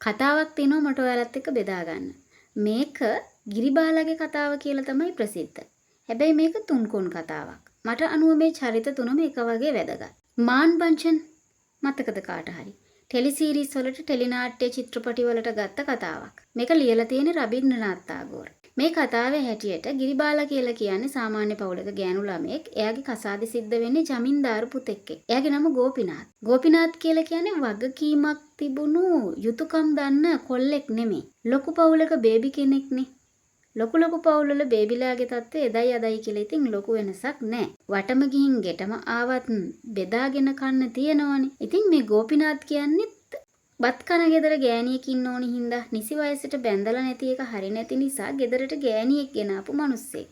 කතාවක් තියෙනවා මට ඔයාලත් එක්ක බෙදා ගන්න. මේක ගිරිබාලගේ කතාව කියලා තමයි ප්‍රසිද්ධ. හැබැයි මේක තුන්කොන් කතාවක්. මට අනුව මේ චරිත තුනම එක වගේ වැදගත්. මාන් බංචන් මතකද කාට හරි? ටෙලිසීරීස් වලට ටෙලිනාට්‍ය චිත්‍රපටි වලට ගත්ත කතාවක්. මේක ලියලා තියෙන්නේ රබින්ද්‍රනාත් tagore. මේ කතාවේ හැටියට ගිරිබාලා කියලා කියන්නේ සාමාන්‍ය පවුලක ගෑනු ළමෙක්. එයාගේ කසාදෙ සිද්ධ වෙන්නේ ජමින්දාරු පුතෙක් එක්ක. එයාගේ නම ගෝපිනාත්. ගෝපිනාත් කියලා කියන්නේ වගකීමක් තිබුණු යුතුයකම් දන්න කොල්ලෙක් නෙමෙයි. ලොකු පවුලක බේබි කෙනෙක්නේ. ලොකු පවුල්වල බේබිලාගේ තත්ත්වය එදයි අදයි කියලා ඉතින් ලොකු වෙනසක් නැහැ. වටම ගිහින් ගෙටම ආවත් බෙදාගෙන කන්න තියෙනවනේ. ඉතින් මේ ගෝපිනාත් කියන්නේත් බත් කන ගෙදර ගෑණියෙක් ඉන්න ඕනි හින්දා නිසි වයසට බැඳලා නැති එක හරි නැති නිසා ගෙදරට ගෑණියෙක් ගෙනාපු මිනිස්සෙක්.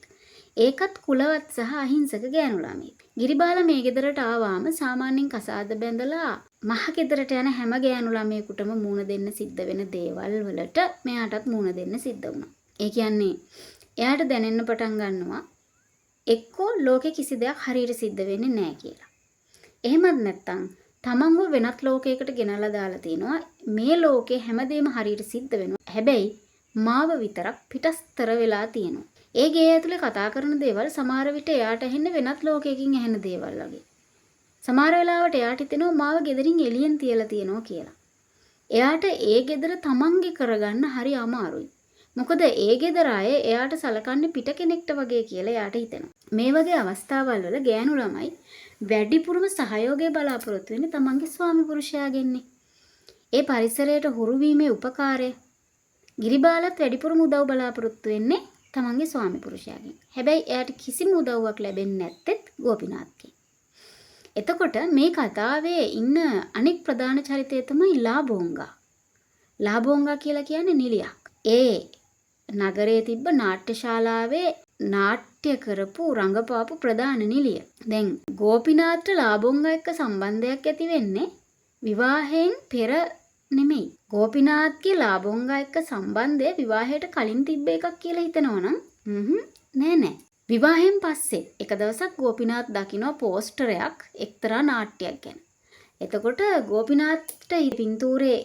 ඒකත් කුලවත් සහ අහිංසක ගෑනු ළමෙක්. ගිරිබාලා මේ ගෙදරට ආවාම සාමාන්‍යයෙන් කසාද බැඳලා මහ ගෙදරට යන හැම ගෑනු ළමයෙකුටම මූණ දෙන්න සිද්ධ වෙන දේවල් වලට මෙයාටත් මූණ දෙන්න සිද්ධ වුණා. ඒ කියන්නේ එයාට දැනෙන්න පටන් ගන්නවා එක්කෝ ලෝකේ කිසි දෙයක් හරියට සිද්ධ වෙන්නේ නැහැ කියලා. එහෙමත් නැත්නම් තමන්ව වෙනත් ලෝකයකට ගෙනල්ලා දාලා තිනවා මේ ලෝකේ හැමදේම හරියට සිද්ධ වෙනවා. හැබැයි මාව විතරක් පිටස්තර වෙලා තියෙනවා. ඒ ගේ ඇතුලේ කතා කරන දේවල් සමහර විට එයාට ඇහෙන්නේ වෙනත් ලෝකයකින් ඇහෙන දේවල් වගේ. සමහර වෙලාවට එයාට හිතෙනවා මාව ගෙදරින් එළියෙන් තියලා තියෙනවා කියලා. එයාට ඒ ගෙදර තමන්ගේ කරගන්න හරි අමාරුයි. මොකද ඒ ගෙදර අය එයාට සලකන්නේ පිට කෙනෙක්ට වගේ කියලා එයාට හිතෙනවා. මේ වගේ අවස්ථාවල් වල ගෑනු ළමයි වැඩිපුරම සහයෝගය බලාපොරොත්තු වෙන්නේ තමන්ගේ ස්වාමි පුරුෂයාගෙන්නේ. ඒ පරිසරයට හුරු වීමේ උපකාරය ගිරිබාලත් වැඩිපුරම උදව් බලාපොරොත්තු වෙන්නේ තමන්ගේ ස්වාමි පුරුෂයාගෙන්. හැබැයි එයාට කිසිම උදව්වක් ලැබෙන්නේ නැත්තේත් ගෝපිනාත්ගෙන්. එතකොට මේ කතාවේ ඉන්න අනෙක් ප්‍රධාන චරිතය තමයි ලාබෝංගා. ලාබෝංගා කියලා කියන්නේ නිලියක්. ඒ නගරයේ තිබ්බ නාට්‍යශාලාවේ නාට්‍ය කරපු රංගපාපු ප්‍රධාන නිලිය. දැන් ගෝපිනාත්ට ලාබෝංගා එක්ක සම්බන්ධයක් ඇති වෙන්නේ විවාහයෙන් පෙර නෙමෙයි. ගෝපිනාත්ගේ ලාබෝංගා එක්ක සම්බන්ධය විවාහයට කලින් තිබ්බ එකක් කියලා හිතනවනම් නෑ. විවාහයෙන් පස්සේ එක දවසක් ගෝපිනාත් දකින්න පෝස්ටරයක් එක්තරා නාට්‍යයක් ගැන. එතකොට ගෝපිනාත්ට පින්තූරේ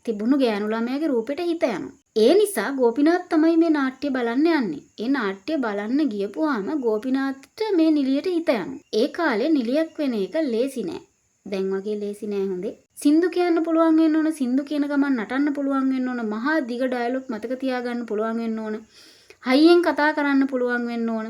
තිබුණු ගෑනු ළමයාගේ රූපෙට හිත යනවා. ඒ නිසා ගෝපිනාත් තමයි මේ නාට්‍ය බලන්න යන්නේ. ඒ නාට්‍ය බලන්න ගියපුවාම ගෝපිනාත්ට මේ නිලියට හිත යනවා. ඒ කාලේ නිලියක් වෙන එක ලේසි නෑ. දැන් වගේ ලේසි නෑ හොඳේ. සින්දු කියන්න පුළුවන් වෙන්න ඕන, සින්දු කියන ගමන් නටන්න පුළුවන් වෙන්න ඕන, මහා දිග ඩයලොග් මතක තියාගන්න පුළුවන් වෙන්න ඕන. හයියෙන් කතා කරන්න පුළුවන් වෙන්න ඕන.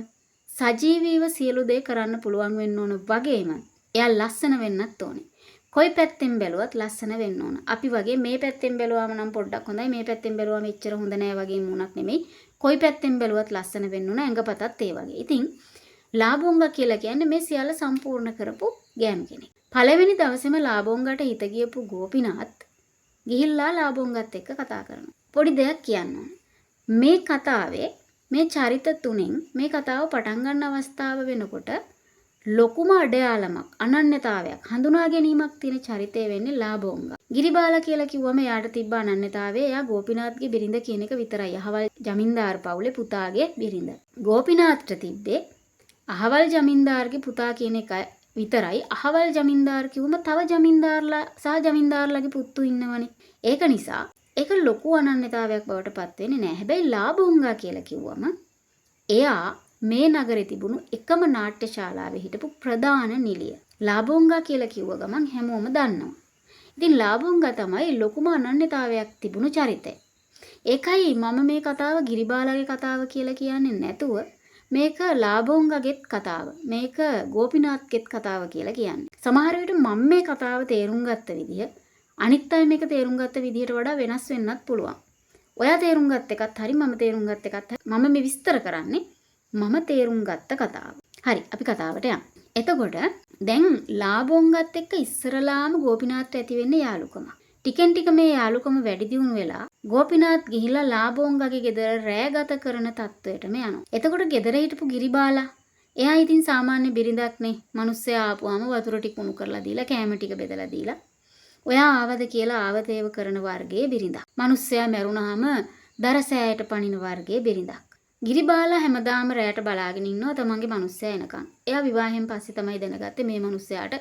සජීවීව සියලු දේ කරන්න පුළුවන් වෙන්න ඕන වගේම එයා ලස්සන වෙන්නත් ඕනේ. කොයි පැත්තෙන් බැලුවත් ලස්සන වෙන්න ඕන. අපි වගේ මේ පැත්තෙන් බැලුවාම නම් පොඩ්ඩක් හොඳයි, මේ පැත්තෙන් බැලුවාම එච්චර හොඳ නෑ වගේ මූණක් නෙමෙයි. කොයි පැත්තෙන් බැලුවත් ලස්සන වෙන්න ඕන, ඇඟපතත් ඒ වගේ. ඉතින් ලාබෝංගා කියලා කියන්නේ මේ සියල්ල සම්පූර්ණ කරපු ගෑනු කෙනෙක්. පළවෙනි දවසේම ලාබෝංගාට හිත ගියපු ගෝපිනාත් ගිහිල්ලා ලාබෝංගාත් එක්ක කතා කරනවා. පොඩි දෙයක් කියන්න ඕන. මේ කතාවේ මේ චරිත තුනෙන් මේ කතාව පටන් ගන්න අවස්ථාව වෙනකොට ලොකුම අඩයාලමක්, අනන්‍යතාවයක්, හඳුනා ගැනීමක් තියෙන චරිතය වෙන්නේ ලාබෝංගා. ගිරිබාලා කියලා කිව්වම එයාට තිබ්බ අනන්‍යතාවය එයා ගෝපිනාත්ගේ බිරිඳ කියන එක විතරයි. අහවල් ජමින්දාර් පවුලේ පුතාගේ බිරිඳ. ගෝපිනාත්ට තිබ්බේ අහවල් ජමින්දාර්ගේ පුතා කියන එක විතරයි. අහවල් ජමින්දාර් කිව්වම තව ජමින්දාර්ලා සහ ජමින්දාර්ලාගේ පුතු ඉන්නවනේ. ඒක නිසා ඒක ලොකු අනන්‍යතාවයක් බවට පත් වෙන්නේ නැහැ. හැබැයි ලාබෝංගා කියලා කිව්වම එයා මේ නගරේ තිබුණු එකම නාට්‍යශාලාවේ හිටපු ප්‍රධාන නිලිය. ලාබෝංගා කියලා කිව්ව ගමන් හැමෝම දන්නවා. ඉතින් ලාබෝංගා තමයි ලොකුම අනන්‍යතාවයක් තිබුණු චරිතය. ඒකයි මම මේ කතාව ගිරිබාලාගේ කතාව කියලා කියන්නේ නැතුව මේක ලාබෝංගාගේත් කතාව. මේක ගෝපිනාත්ගේත් කතාව කියලා කියන්නේ. සමහර විට මම මේ කතාව තේරුම් ගත්ත විදිය අනිත් අය මේක තේරුම් ගත්ත විදියට වඩා වෙනස් වෙන්නත් පුළුවන්. ඔයා තේරුම් ගත්ත එකත් හරි, මම තේරුම් ගත්ත එකත් හරි. මම මේ විස්තර කරන්නේ මම තේරුම් ගත්ත කතාව. හරි, අපි කතාවට යමු. එතකොට දැන් ලාබෝංගාත් එක්ක ඉස්සරලාම ගෝපිනාත් ඇති වෙන්නේ යාළුකම. ටිකෙන් ටික මේ යාළුකම වැඩි දියුණු වෙලා ගෝපිනාත් ගිහිලා ලාබෝංගාගේ ගෙදර රෑ ගත කරන තත්වයටම යනවා. එතකොට ගෙදර හිටපු ගිරිබාලා එයා ඉතින් සාමාන්‍ය බිරිඳක්නේ. මිනිස්සයා ආපුවාම වතුර ටික උණු කරලා දීලා, කෑම ටික බෙදලා දීලා ඔයා ආවද කියලා ආවතේව කරන වර්ගයේ බිරිඳක්. මිනිස්සයා මැරුණාම දරසෑයට පනින වර්ගයේ බිරිඳක්. ගිරිබාලා හැමදාම රැයට බලාගෙන ඉන්නවා තමන්ගේ මිනිස්සයා එනකන්. එයා විවාහයෙන් පස්සේ තමයි දැනගත්තේ මේ මිනිස්සයාට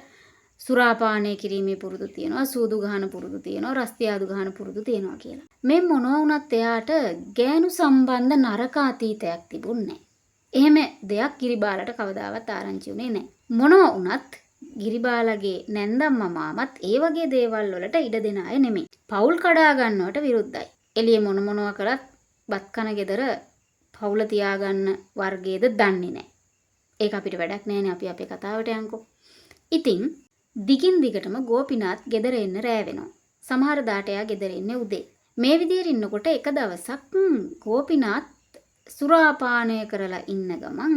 සුරාපානය කිරීමේ පුරුදු තියෙනවා, සූදු ගහන පුරුදු තියෙනවා, රස්තියාදු ගහන පුරුදු තියෙනවා කියලා. මේ මොනවා වුණත් එයාට ගෑනු සම්බන්ධ නරක අතීතයක් තිබුණේ නැහැ. එහෙම දෙයක් ගිරිබාලට කවදාවත් ආරංචි වුණේ නැහැ. මොනවා වුණත් ගිරිබාලගේ නැන්දම්මා මාමත් ඒ වගේ දේවල් වලට ඉඩ දෙන අය නෙමෙයි. පවුල් කඩා ගන්නවට විරුද්ධයි. එළිය මොනවා කරත් බත් කන ගෙදර පවුල තියාගන්න වර්ගයේද දන්නේ නැහැ. ඒක අපිට වැඩක් නැහැනේ. අපි අපේ කතාවට යන්කෝ. ඉතින් දිගින් දිගටම ගෝපිනාත් ගෙදර එන්න රෑ වෙනවා. සමහර දාට එයා ගෙදර එන්නේ උදේ. මේ විදියට ඉන්නකොට එක දවසක් ගෝපිනාත් සුරාපානය කරලා ඉන්න ගමන්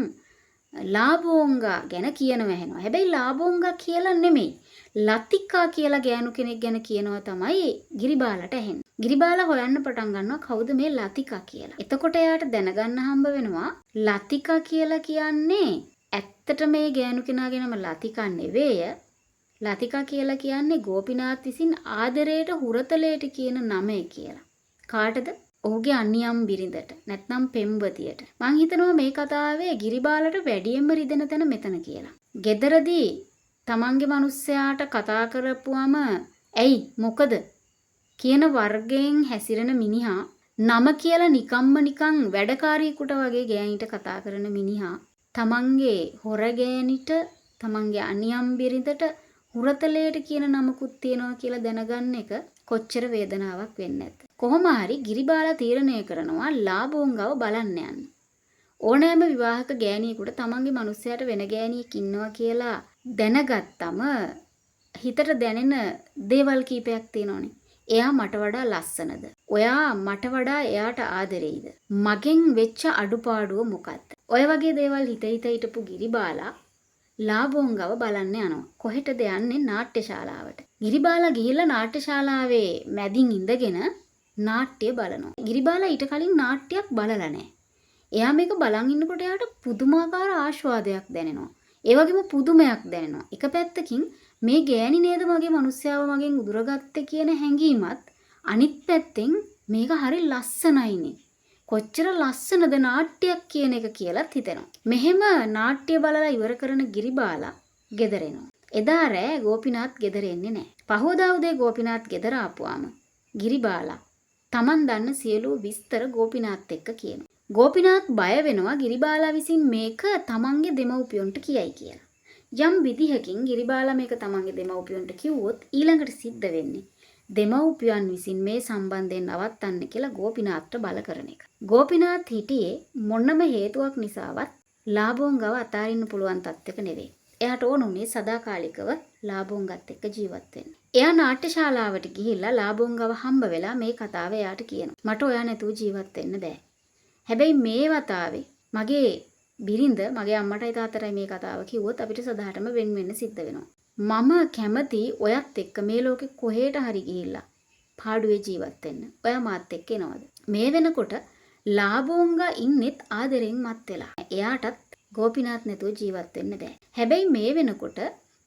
ලාබෝංගා ගැන කියනවා ඇහෙනවා. හැබැයි ලාබෝංගා කියලා නෙමෙයි. ලතිකා කියලා ගෑනු කෙනෙක් ගැන කියනවා තමයි ගිරිබාලට ඇහෙන්නේ. ගිරිබාලා හොයන්න පටන් ගන්නවා කවුද මේ ලතිකා කියලා. එතකොට එයාට දැනගන්න හම්බ වෙනවා ලතිකා කියලා කියන්නේ ඇත්තට මේ ගෑනු කෙනාගේ නම ලතිකා නෙවෙයි. ලතිකා කියලා කියන්නේ ගෝපිනාත් විසින් ආදරයට හුරතලයට කියන නමයි කියලා. කාටද? ඔහුගේ අන්නියම් බිරිඳට. නැත්නම් පෙම්වතියට. මං හිතනවා මේ කතාවේ ගිරිබාලට වැඩියෙන්ම රිදෙන තැන මෙතන කියලා. ගෙදරදී තමන්ගේ මිනිස්සයාට කතා කරපුවම ඇයි මොකද කියන වර්ගයෙන් හැසිරෙන මිනිහා නම කියලා නිකන් වැඩකාරියෙකුට වගේ ගෑණිට කතා කරන මිනිහා තමන්ගේ හොර ගෑණිට තමන්ගේ අන්නියම් බිරිඳට හුරතලයට කියන නමකුත් තියනවා කියලා දැනගන්න එක කොච්චර වේදනාවක් වෙන්නේ නැද්ද? කොහොම හරි ගිරිබාලා තීරණය කරනවා ලාබෝංගව බලන්න යන්න. ඕනෑම විවාහක ගෑණියෙකුට තමන්ගේ මිනිස්සයාට වෙන ගෑණියෙක් ඉන්නවා කියලා දැනගත්තම හිතට දැනෙන දේවල් කීපයක් තියෙනවනේ. එයා මට වඩා ලස්සනද? ඔයා මට වඩා එයාට ආදරෙයිද? මගෙන් වෙච්ච අඩුපාඩුව මොකක්ද? ඔය වගේ දේවල් හිත හිටපු ගිරිබාලා ලාබෝංගව බලන්න යනවා. කොහෙටද යන්නේ? නාට්‍යශාලාවට. ගිරිබාලා ගිහිල්ලා නාට්‍යශාලාවේ මැදින් ඉඳගෙන නාට්‍ය බලනවා. ගිරිබාලා ඊට කලින් නාට්‍යයක් බලලා නැහැ. එයා මේක බලන් ඉන්නකොට එයාට පුදුමාකාර ආස්වාදයක් දැනෙනවා. ඒ වගේම පුදුමයක් දැනෙනවා. එක පැත්තකින් මේ ගෑණි නේද මගේ මිනිස්යාව මගෙන් උදුරගත්තේ කියන හැඟීමත් අනිත් පැත්තෙන් මේක හරි ලස්සනයිනේ. කොච්චර ලස්සනද නාට්‍යයක් කියන එක කියලාත් හිතෙනවා. මෙහෙම නාට්‍ය බලලා ඉවර කරන ගිරිබාලා ගෙදර එනවා. එදා රෑ ගෝපිනාත් ගෙදර එන්නේ නැහැ. පහවදා උදේ ගෝපිනාත් ගෙදර ආපුවාම ගිරිබාලා Taman දන්න සියලු විස්තර ගෝපිනාත් එක්ක කියනවා. ගෝපිනාත් බය වෙනවා ගිරිබාලා විසින් මේක තමන්ගේ දෙමව්පියන්ට කියයි කියලා. යම් විදිහකින් ගිරිබාලා මේක තමන්ගේ දෙමව්පියන්ට කිව්වොත් ඊළඟට සිද්ධ වෙන්නේ දෙමව්පියන් විසින් මේ සම්බන්ධයෙන් නවත්තන්න කියලා ගෝපිනාත්ට බල කරන එක. ගෝපිනාත් හිටියේ මොනම හේතුවක් නිසාවත් ලාබෝංගව අතාරින්න පුළුවන් තත්ත්වයක නෙවෙයි. එයාට ඕන උනේ සදාකාලිකව ලාබෝංගත් එක්ක ජීවත් වෙන්න. එයා නාට්‍යශාලාවට ගිහිල්ලා ලාබෝංගව හම්බ වෙලා මේ කතාව එයාට කියනවා. මට ඔයා නැතුව ජීවත් වෙන්න බෑ. හැබැයි මේ වතාවේ මගේ බිරිඳ මගේ අම්මටයි තාත්තටයි මේ කතාව කිව්වොත් අපිට සදාටම වෙන් වෙන්න සිද්ධ වෙනවා. මම කැමති ඔයත් එක්ක මේ ලෝකේ කොහෙට හරි ගිහිල්ලා පාඩුවේ ජීවත් වෙන්න. ඔයා මාත් එක්ක එනවද? මේ වෙනකොට ලාබෝංගා ඉන්නෙත් ආදරෙන් මත් වෙලා. එයාටත් ගෝපිනාත් නැතුව ජීවත් වෙන්න බෑ. හැබැයි මේ වෙනකොට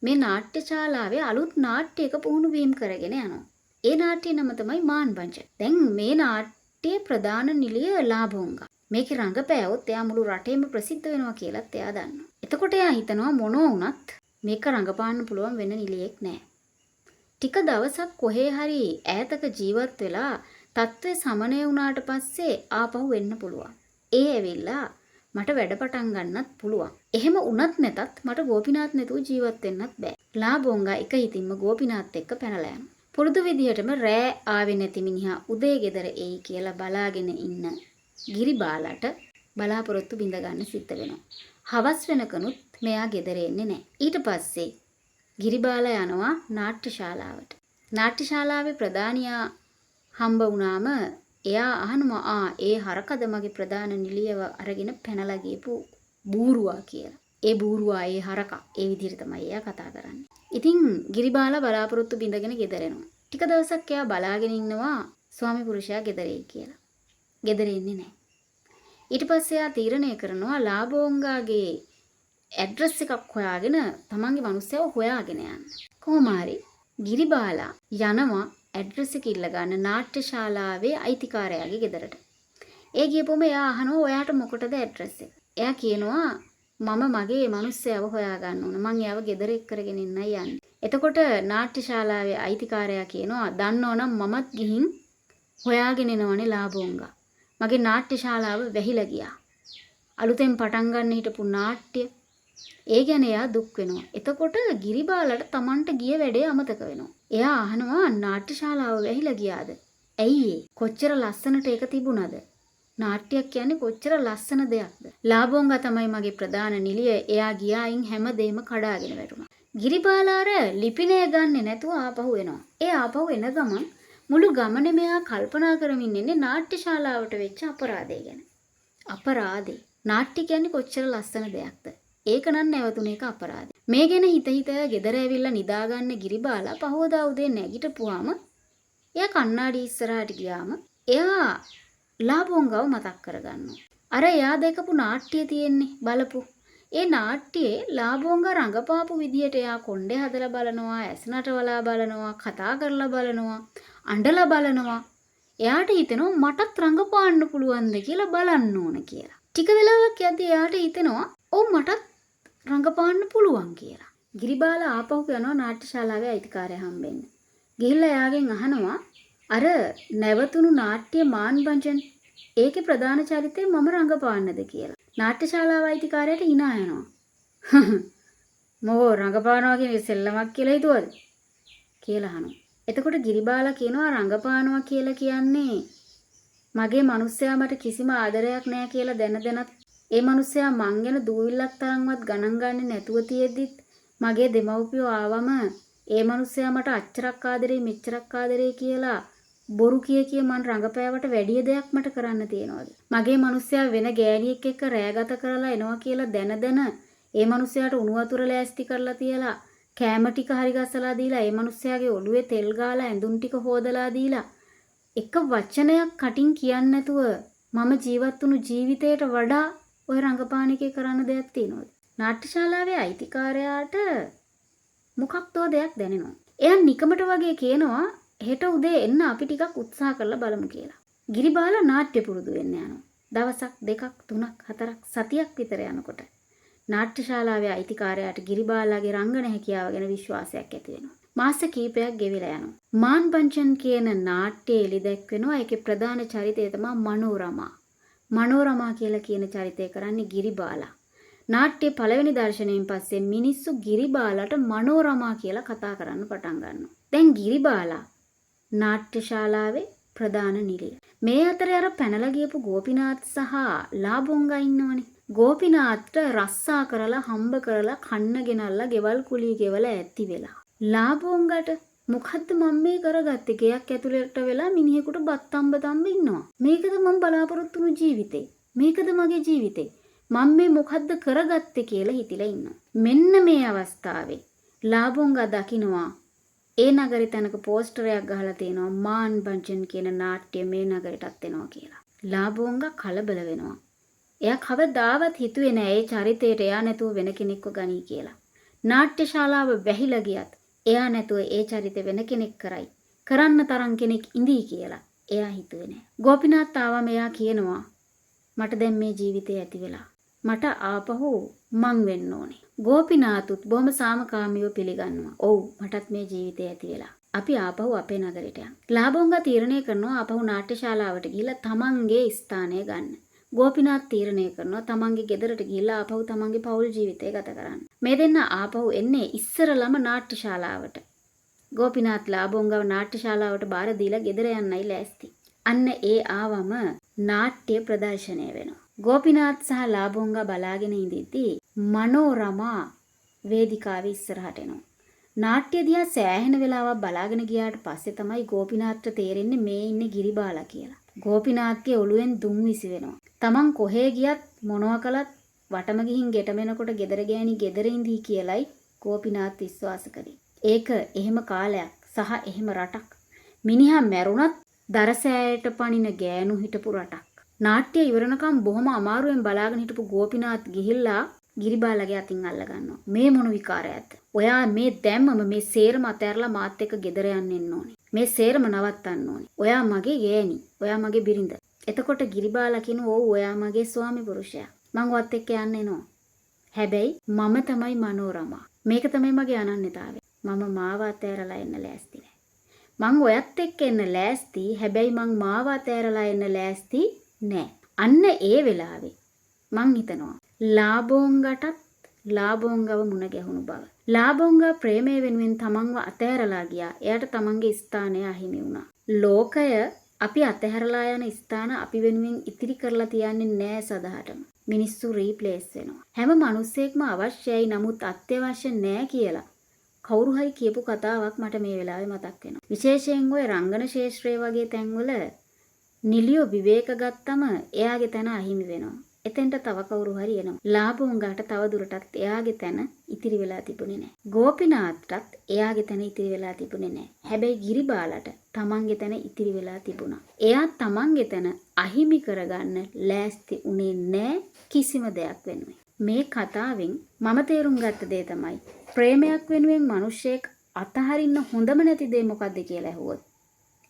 මේ නාට්‍යශාලාවේ අලුත් නාට්‍යයක පුහුණු වීම කරගෙන යනවා. ඒ නාට්‍යය නම තමයි මාන්බංච. දැන් මේ නාට්‍යයේ ප්‍රධාන නිලිය ලාබෝංගා. මේකේ රංගපෑවොත් එයා මුළු රටේම ප්‍රසිද්ධ වෙනවා කියලාත් එයා දන්නවා. එතකොට එයා හිතනවා මොනවා වුණත් මේක රංගපාන්න පුළුවන් වෙන නිලියෙක් නෑ. ටික දවසක් කොහේ හරි ඈතක ජීවත් වෙලා තත්ත්වය සමනය වුණාට පස්සේ ආපහු වෙන්න පුළුවන්. ඒ ඇවිල්ලා මට වැඩ පටන් ගන්නත් පුළුවන්. එහෙම වුණත් නැතත් මට ගෝපිනාත් නැතුව ජීවත් වෙන්නත් බෑ. ලාබෝංගා එක හිතින්ම ගෝපිනාත් එක්ක පැනලා යනවා. පුරුදු විදිහටම රෑ ආවේ නැති මිනිහා උදේ ගෙදර එයි කියලා බලාගෙන ඉන්න ගිරිබාලට බලාපොරොත්තු බිඳ ගන්න සිද්ධ වෙනවා. හවස් වෙනකනුත් මෙයා ගෙදර එන්නේ නැහැ. ඊට පස්සේ ගිරිබාලා යනවා නාට්‍යශාලාවට. නාට්‍යශාලාවේ ප්‍රධානියා හම්බ වුණාම එයා අහනවා ඒ හරකද මගේ ප්‍රධාන නිලියව අරගෙන පැනලා ගියපු බූරුවා කියලා. ඒ බූරුවා ඒ හරකා ඒ විදිහට තමයි එයා කතා කරන්නේ. ඉතින් ගිරිබාලා බලාපොරොත්තු බිඳගෙන ගෙදර එනවා. ටික දවසක් එයා බලාගෙන ඉන්නවා ස්වාමි පුරුෂයා ගෙදර එයි කියලා. ගෙදර එන්නේ නැහැ. ඊට පස්සේ එයා තීරණය කරනවා ලාබෝංගාගේ ඇඩ්‍රස් එකක් හොයාගෙන තමන්ගේ මිනිස්සයව හොයාගෙන යන්න. කොහොම හරි ගිරිබාලා යනවා ඇඩ්‍රස් එක ඉල්ල ගන්න නාට්‍යශාලාවේ අයිතිකාරයාගේ ගෙදරට. ඒ ගියපොම එයා අහනවා ඔයාට මොකටද ඇඩ්‍රස් එක? එයා කියනවා මම මගේ මිනිස්සයව හොයා ගන්න ඕන. මං එයාව ගෙදර එක් කරගෙන ඉන්නයි යන්නේ. එතකොට නාට්‍ය ශාලාවේ අයිතිකාරයා කියනවා දන්නවනම් මමත් ගිහින් හොයාගෙන එනවනේ ලාභෝංගා. මගේ නාට්‍ය ශාලාව වැහිලා ගියා. අලුතෙන් පටන් ගන්න හිටපු නාට්‍ය ඒ ගැන එයා දුක් වෙනවා. එතකොට ගිරිබාලට Tamanට ගිය වැඩේ අමතක වෙනවා. එයා අහනවා නාට්‍ය ශාලාව වැහිලා ගියාද? ඇයි ඒ? කොච්චර ලස්සනට ඒක තිබුණාද? නාට්‍යයක් කියන්නේ කොච්චර ලස්සන දෙයක්ද? ලාභෝංගා තමයි මගේ ප්‍රධාන නිලිය. එයා ගියායින් හැමදේම කඩාගෙන වැටුණා. ගිරිබාලාර ලිපිනය ගන්නෙ නැතුව ආපහු එනවා. ඒ ආපහු එන ගමන් මුළු ගමනේ මෙයා කල්පනා කරමින් ඉන්නේ නාට්‍ය ශාලාවට වෙච්ච අපරාධය ගැන. අපරාධේ. නාට්‍ය කියන්නේ කොච්චර ලස්සන දෙයක්ද? ඒක නම් නැවතුන එක අපරාධය. මේ ගැන හිත ගෙදර ඇවිල්ලා නිදාගන්න ගිරිබාලා පහවදා උදේ නැගිටපුවාම එයා කණ්ණාඩි ඉස්සරහට ගියාම එයා ලාභෝංගව මතක් කරගන්නවා. අර එයා දැකපු නාට්‍ය තියෙන්නේ බලපු. ඒ නාට්‍යයේ ලාභෝංග රඟපාපු විදියට එයා කොණ්ඩේ හදලා බලනවා, ඇස් නටවලා බලනවා, කතා කරලා බලනවා, අඬලා බලනවා. එයාට හිතෙනවා මටත් රඟපාන්න පුළුවන්ද කියලා බලන්න ඕන කියලා. ටික වෙලාවක් යද්දී එයාට හිතෙනවා ඔව් මටත් රඟපාන්න පුළුවන් කියලා. ගිරිබාලා ආපහු යනවා නාට්‍ය ශාලාවේ අයිතිකාරයා හම්බෙන්න. ගිහිල්ලා එයාගෙන් අහනවා අර නැවතුණු නාට්‍ය මාන්බංජන් ඒකේ ප්‍රධාන චරිතේ මම රඟපාන්නද කියලා. නාට්‍ය ශාලාව අයිතිකාරයාට hina යනවා. මොකෝ රඟපානවා කියන සෙල්ලමක් කියලා හිතුවද? කියලා අහනවා. එතකොට ගිරිබාලා කියනවා රඟපානවා කියලා කියන්නේ මගේ මිනිස්සයා මට කිසිම ආදරයක් නැහැ කියලා දැනදැනත් ඒ මිනිස්සයා මං ගැන දූවිල්ලක් තරම්වත් ගණන් ගන්නේ නැතුව තියෙද්දිත් මගේ දෙමව්පියෝ ආවම ඒ මිනිස්සයා මට අච්චරක් ආදරේ මෙච්චරක් ආදරේ කියලා බොරු කිය මං රඟපෑවට වැඩි දෙයක් මට කරන්න තියනවාද? මගේ මිනිස්සයා වෙන ගෑණියෙක් එක්ක රෑගත කරලා එනවා කියලා දැන ඒ මිනිස්සයාට උණු වතුර ලෑස්ති කරලා තියලා කෑම ටික හරි ගස්සලා දීලා ඒ මිනිස්සයාගේ ඔළුවේ තෙල් ගාලා ඇඳුම් ටික හොදලා දීලා එක වචනයක් කටින් කියන්නේ නැතුව මම ජීවත් වුණු ජීවිතයට වඩා ඔය රංගපාන එකේ කරන්න දෙයක් තියෙනවද? නාට්‍ය ශාලාවේ අයිතිකාරයාට මොකක්දෝ දෙයක් දැනෙනවා. එයා නිකමට වගේ කියනවා හෙට උදේ එන්න අපි ටිකක් උත්සාහ කරලා බලමු කියලා. ගිරිබාලා නාට්‍ය පුරුදු වෙන්න යනවා. දවසක් දෙකක් තුනක් හතරක් සතියක් විතර යනකොට නාට්‍ය ශාලාවේ අයිතිකාරයාට ගිරිබාලාගේ රංගන හැකියාව ගැන විශ්වාසයක් ඇති වෙනවා. මාස කිහිපයක් ගෙවිලා යනවා. මාන්බංචන් කියන නාට්‍යයේ එළි දැක්වෙනවා. ඒකේ ප්‍රධාන චරිතය තමයි මනෝරමා. මනෝරමා කියලා කියන චරිතය කරන්නේ ගිරිබාලා. නාට්‍යයේ පළවෙනි දර්ශනයෙන් පස්සේ මිනිස්සු ගිරිබාලාට මනෝරමා කියලා කතා කරන්න පටන් ගන්නවා. දැන් ගිරිබාලා නාට්‍ය ශාලාවේ ප්‍රධාන නිලිය. මේ අතරේ අර පැනලා ගියපු ගෝපිනාත් සහ ලාභෝංගා ඉන්නවනේ. ගෝපිනාත්ට රස්සා කරලා හම්බ කරලා කන්න ගෙනල්ලා ගෙවල් කුලී ගෙවල ඇති වෙලා. ලාභෝංගට මොකද්ද මම මේ කරගත්තේ? ගෙයක් ඇතුළට වෙලා මිනිහෙකුට බත් තම්බ ඉන්නවා. මේකද මම බලාපොරොත්තු වුණු ජීවිතේ. මේකද මගේ ජීවිතේ. මම මේ මොකද්ද කරගත්තේ කියලා හිතිලා ඉන්නවා. මෙන්න මේ අවස්ථාවේ ලාභෝංගා දකින්නවා ඒ නගරේ තැනක පෝස්ටරයක් ගහලා තියෙනවා මාන්බංචන් කියන නාට්‍ය මේ නගරයටත් එනවා කියලා. ලාභෝංගා කලබල වෙනවා. එයා කවදාවත් හිතුවේ නෑ ඒ චරිතයට එයා නැතුව වෙන කෙනෙක්ව ගනී කියලා. නාට්‍ය ශාලාව වැහිලා ගියත් එයා නැතුව ඒ චරිතේ වෙන කෙනෙක් කරයි. කරන්න තරම් කෙනෙක් ඉඳී කියලා එයා හිතුවේ නෑ. ගෝපිනාත් ආවම එයා කියනවා මට දැන් මේ ජීවිතේ ඇති වෙලා. මට ආපහු මං වෙන්න ඕනේ. ගෝපිනාතුත් බොහොම සාමකාමීව පිළිගන්නවා. ඔව් මටත් මේ ජීවිතේ ඇති වෙලා. අපි ආපහු අපේ නගරයට යමු. ලාභෝංගා තීරණය කරනවා ආපහු නාට්‍ය ශාලාවට ගිහිල්ලා තමන්ගේ ස්ථානය ගන්න. ගෝපිනාත් තීරණය කරනවා තමන්ගේ ගෙදරට ගිහිල්ලා ආපහු තමන්ගේ පෞල් ජීවිතය ගත කරන්න. මේ දෙන්න ආපහු එන්නේ ඉස්සරළම නාට්‍ය ශාලාවට. ගෝපිනාත් ලාභෝංගව නාට්‍ය ශාලාවට බාර දීලා ගෙදර යන්නයි ලෑස්ති. අන්න ඒ ආවම නාට්‍ය ප්‍රදර්ශනය වෙනවා. ගෝපිනාත් සහ ලාභෝංගා බලාගෙන ඉඳිද්දී මනෝරමා වේදිකාවේ ඉස්සරහට එනවා. නාට්‍ය දිහා සෑහෙන වෙලාවක් බලාගෙන ගියාට පස්සේ තමයි ගෝපිනාත්ට තේරෙන්නේ මේ ඉන්නේ ගිරිබාලා කියලා. ගෝපිනාත්ගේ ඔළුවෙන් දුම් විසි වෙනවා. තමන් කොහේ ගියත් මොනවා කළත් වටම ගිහින් ගෙටමෙනකොට ගෙදර ගෑණි ගෙදර ඉඳී කියලයි ගෝපිනාත් විශ්වාස කරේ. ඒක එහෙම කාලයක් සහ එහෙම රටක්. මිනිහා මැරුණත් දරසෑයට පනින ගෑනු හිටපු රටක්. නාට්‍ය ඉවරනකම් බොහොම අමාරුවෙන් බලාගෙන හිටපු ගෝපිනාත් ගිහිල්ලා ගිරිබාලාගේ අතින් අල්ල ගන්නවා. මේ මොන විකාරයක්ද? ඔයා මේ දැම්මම මේ සේරම අතහැරලා මාත් එක්ක ගෙදර යන්න ඕනේ. මේ සේරම නවත්තන්න ඕනේ. ඔයා මගේ ගෑණි. ඔයා මගේ බිරිඳ. එතකොට ගිරිබාලා කියනවා ඔව් ඔයා මගේ ස්වාමි පුරුෂයා. මං ඔයත් එක්ක යන්න එනවා. හැබැයි මම තමයි මනෝරමා. මේක තමයි මගේ අනන්‍යතාවය. මම මාව අතෑරලා එන්න ලෑස්ති නෑ. මං ඔයත් එක්ක එන්න ලෑස්ති. හැබැයි මං මාව අතෑරලා එන්න ලෑස්ති නෑ. අන්න ඒ වෙලාවේ මං හිතනවා ලාබෝංගටත් ලාබෝංගව මුණ ගැහුණු බව. ලාබෝංග ප්‍රේමය වෙනුවෙන් තමන්ව අතෑරලා ගියා. එයාට තමන්ගේ ස්ථානය අහිමි වුණා. ලෝකය අපි අතහැරලා යන ස්ථාන අපි වෙනුවෙන් ඉතිරි කරලා තියන්නේ නෑ සදහටම. මිනිස්සු රීප්ලේස් වෙනවා. හැම මිනිස්සෙක්ම අවශ්‍යයි නමුත් අත්‍යවශ්‍ය නෑ කියලා කවුරු හරි කියපු කතාවක් මට මේ වෙලාවේ මතක් වෙනවා. විශේෂයෙන් ওই රංගන ශාස්ත්‍රයේ වගේ තැන්වල නිලියෝ විවේක ගත්තම එයාගේ තැන අහිමි වෙනවා. එතෙන්ට තව කවුරු හරි එනවා. ලාභෝංගාට තව දුරටත් එයාගේ තැන ඉතිරි වෙලා තිබුණේ නැහැ. ගෝපිනාත්ටත් එයාගේ තැන ඉතිරි වෙලා තිබුණේ නැහැ. හැබැයි ගිරිබාලට තමන්ගේ තැන ඉතිරි වෙලා තිබුණා. එයා තමන්ගේ තැන අහිමි කරගන්න ලෑස්ති උනේ නැහැ කිසිම දෙයක් වෙනුවෙන්. මේ කතාවෙන් මම තේරුම් ගත්ත දේ තමයි ප්‍රේමයක් වෙනුවෙන් මිනිහෙක් අතහරින්න හොඳම නැති දේ මොකද්ද කියලා ඇහුවොත්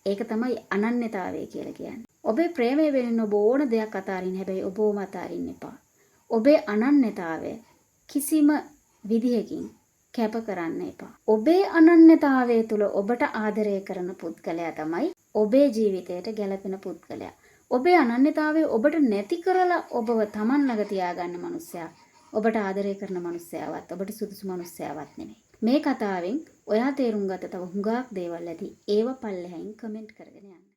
ඒක තමයි අනන්‍යතාවය කියලා කියන්නේ. ඔබේ ප්‍රේමය වෙනුවෙන් ඔබ ඕන දෙයක් අතාරින්න හැබැයි ඔබවම අතාරින්න එපා. ඔබේ අනන්‍යතාවය කිසිම විදිහකින් කැප කරන්න එපා. ඔබේ අනන්‍යතාවය තුළ ඔබට ආදරය කරන පුද්ගලයා තමයි ඔබේ ජීවිතයට ගැළපෙන පුද්ගලයා. ඔබේ අනන්‍යතාවය ඔබට නැති කරලා ඔබව Taman ළඟ තියාගන්න මනුස්සයා ඔබට ආදරය කරන මනුස්සයාවත් ඔබට සුදුසු මනුස්සයාවත් නෙමෙයි. මේ කතාවෙන් ඔයා තේරුම් ගත්ත තව හුඟක් දේවල් ඇති. ඒව පල්ලෙහායින් කමෙන්ට් කරගෙන යන්න.